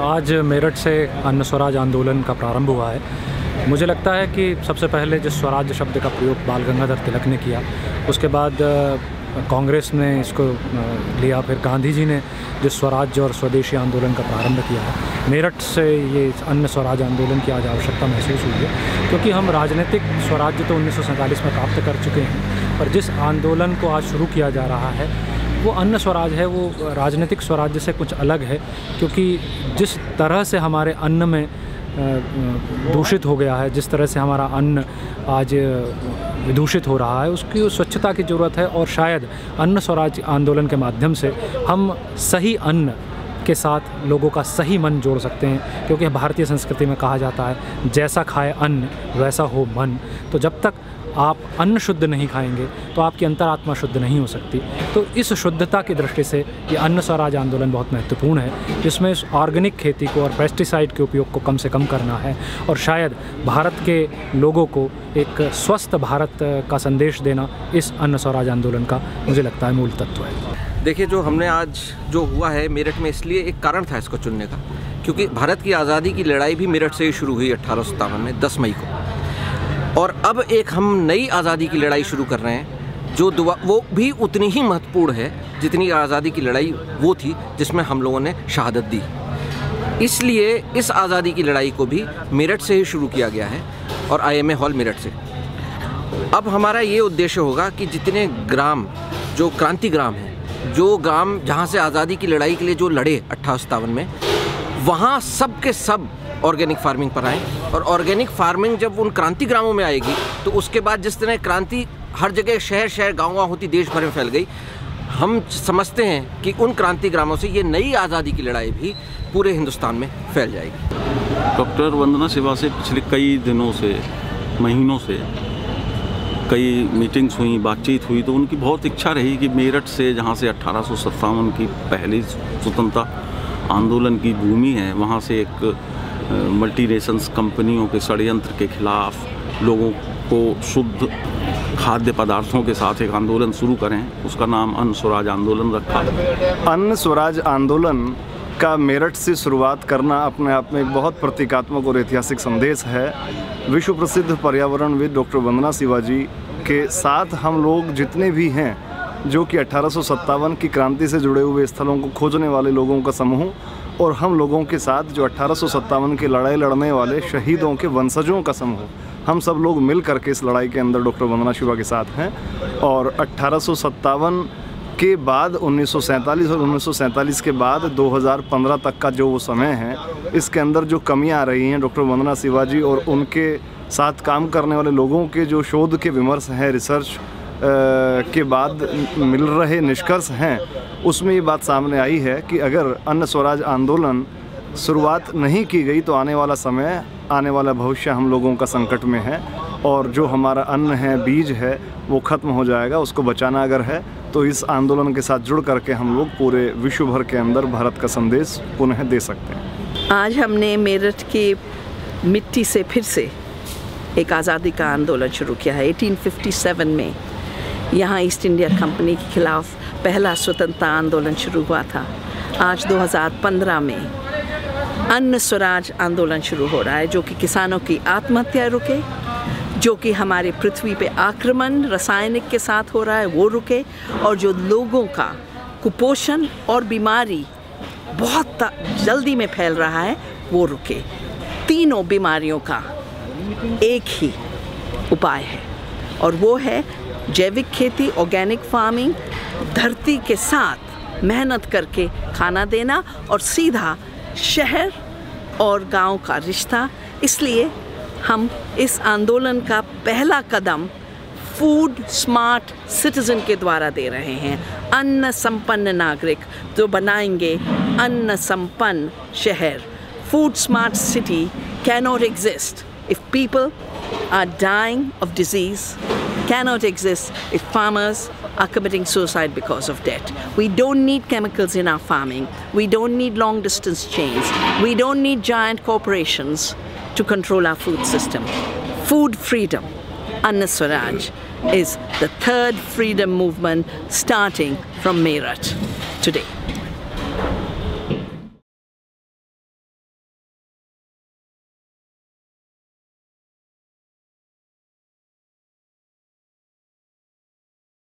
आज मेरठ से अन्न स्वराज आंदोलन का प्रारंभ हुआ है। मुझे लगता है कि सबसे पहले जिस स्वराज शब्द का प्रयोग बाल गंगाधर तिलक ने किया, उसके बाद कांग्रेस ने इसको लिया, फिर गांधी जी ने जिस स्वराज्य और स्वदेशी आंदोलन का प्रारंभ किया है, मेरठ से ये अन्न स्वराज आंदोलन की आज आवश्यकता महसूस हुई है। क्योंकि हम राजनीतिक स्वराज्य तो 1947 में प्राप्त कर चुके हैं, पर जिस आंदोलन को आज शुरू किया जा रहा है वो अन्न स्वराज है, वो राजनीतिक स्वराज्य से कुछ अलग है। क्योंकि जिस तरह से हमारे अन्न में दूषित हो गया है, जिस तरह से हमारा अन्न आज विदूषित हो रहा है, उसकी स्वच्छता की ज़रूरत है। और शायद अन्न स्वराज आंदोलन के माध्यम से हम सही अन्न के साथ लोगों का सही मन जोड़ सकते हैं। क्योंकि भारतीय संस्कृति में कहा जाता है, जैसा खाए अन्न वैसा हो मन। तो जब तक आप अन्न शुद्ध नहीं खाएंगे तो आपकी अंतरात्मा शुद्ध नहीं हो सकती। तो इस शुद्धता की दृष्टि से ये अन्न स्वराज आंदोलन बहुत महत्वपूर्ण है, जिसमें इस ऑर्गेनिक खेती को और पेस्टिसाइड के उपयोग को कम से कम करना है और शायद भारत के लोगों को एक स्वस्थ भारत का संदेश देना इस अन्न स्वराज आंदोलन का मुझे लगता है मूल तत्व है। देखिए, जो हमने आज जो हुआ है मेरठ में, इसलिए एक कारण था इसको चुनने का, क्योंकि भारत की आज़ादी की लड़ाई भी मेरठ से ही शुरू हुई 1857 में 10 मई को। और अब एक हम नई आज़ादी की लड़ाई शुरू कर रहे हैं, जो वो भी उतनी ही महत्वपूर्ण है जितनी आज़ादी की लड़ाई वो थी जिसमें हम लोगों ने शहादत दी। इसलिए इस आज़ादी की लड़ाई को भी मेरठ से ही शुरू किया गया है और IMA हॉल मेरठ से। अब हमारा ये उद्देश्य होगा कि जितने ग्राम जो क्रांति ग्राम हैं, जो ग्राम जहाँ से आज़ादी की लड़ाई के लिए जो लड़े 1857 में, वहाँ सब के सब ऑर्गेनिक फार्मिंग पर आएँ। और ऑर्गेनिक फार्मिंग जब उन क्रांति ग्रामों में आएगी तो उसके बाद जिस तरह क्रांति हर जगह शहर शहर गाँव गाँव होती देश भर में फैल गई, हम समझते हैं कि उन क्रांति ग्रामों से ये नई आज़ादी की लड़ाई भी पूरे हिंदुस्तान में फैल जाएगी। डॉक्टर वंदना शिवा से पिछले कई दिनों से, महीनों से कई मीटिंग्स हुई, बातचीत हुई, तो उनकी बहुत इच्छा रही कि मेरठ से, जहाँ से 1857 की पहली स्वतंत्रता आंदोलन की भूमि है, वहाँ से एक मल्टीनेशंस कंपनियों के षड्यंत्र के खिलाफ लोगों को शुद्ध खाद्य पदार्थों के साथ एक आंदोलन शुरू करें। उसका नाम अन्न स्वराज आंदोलन रखा। अन्न स्वराज आंदोलन का मेरठ से शुरुआत करना अपने आप में एक बहुत प्रतीकात्मक और ऐतिहासिक संदेश है। विश्व प्रसिद्ध पर्यावरणविद डॉक्टर वंदना शिवा जी के साथ हम लोग जितने भी हैं, जो कि 1857 की क्रांति से जुड़े हुए स्थलों को खोजने वाले लोगों का समूह, और हम लोगों के साथ जो 1857 की लड़ाई लड़ने वाले शहीदों के वंशजों का समूह, हम सब लोग मिल करके इस लड़ाई के अंदर डॉक्टर वंदना शिवा के साथ हैं। और 1857 के बाद 1947 और 1947 के बाद 2015 तक का जो वो समय है, इसके अंदर जो कमियां आ रही हैं, डॉक्टर वंदना शिवा जी और उनके साथ काम करने वाले लोगों के जो शोध के विमर्श हैं, रिसर्च के बाद मिल रहे निष्कर्ष हैं, उसमें ये बात सामने आई है कि अगर अन्न स्वराज आंदोलन शुरुआत नहीं की गई तो आने वाला समय, आने वाला भविष्य हम लोगों का संकट में है। और जो हमारा अन्न है, बीज है, वो ख़त्म हो जाएगा। उसको बचाना अगर है तो इस आंदोलन के साथ जुड़ करके हम लोग पूरे विश्व भर के अंदर भारत का संदेश पुनः दे सकते हैं। आज हमने मेरठ की मिट्टी से फिर से एक आज़ादी का आंदोलन शुरू किया है। 1857 में यहाँ ईस्ट इंडिया कंपनी के खिलाफ पहला स्वतंत्रता आंदोलन शुरू हुआ था। आज 2015 में अन्न स्वराज आंदोलन शुरू हो रहा है, जो कि किसानों की आत्महत्या रुके, जो कि हमारे पृथ्वी पे आक्रमण रासायनिक के साथ हो रहा है वो रुके, और जो लोगों का कुपोषण और बीमारी बहुत जल्दी में फैल रहा है वो रुके। तीनों बीमारियों का एक ही उपाय है, और वो है जैविक खेती, ऑर्गेनिक फार्मिंग, धरती के साथ मेहनत करके खाना देना और सीधा शहर और गांव का रिश्ता। इसलिए हम इस आंदोलन का पहला कदम फूड स्मार्ट सिटीजन के द्वारा दे रहे हैं। अन्न संपन्न नागरिक जो बनाएंगे अन्न संपन्न शहर। Food smart city cannot exist if people are dying of disease, cannot exist if farmers are committing suicide because of debt. We don't need chemicals in our farming. We don't need long distance chains. We don't need giant corporations to control our food system. Food freedom, Anna Swaraj, is the third freedom movement starting from Meerut today.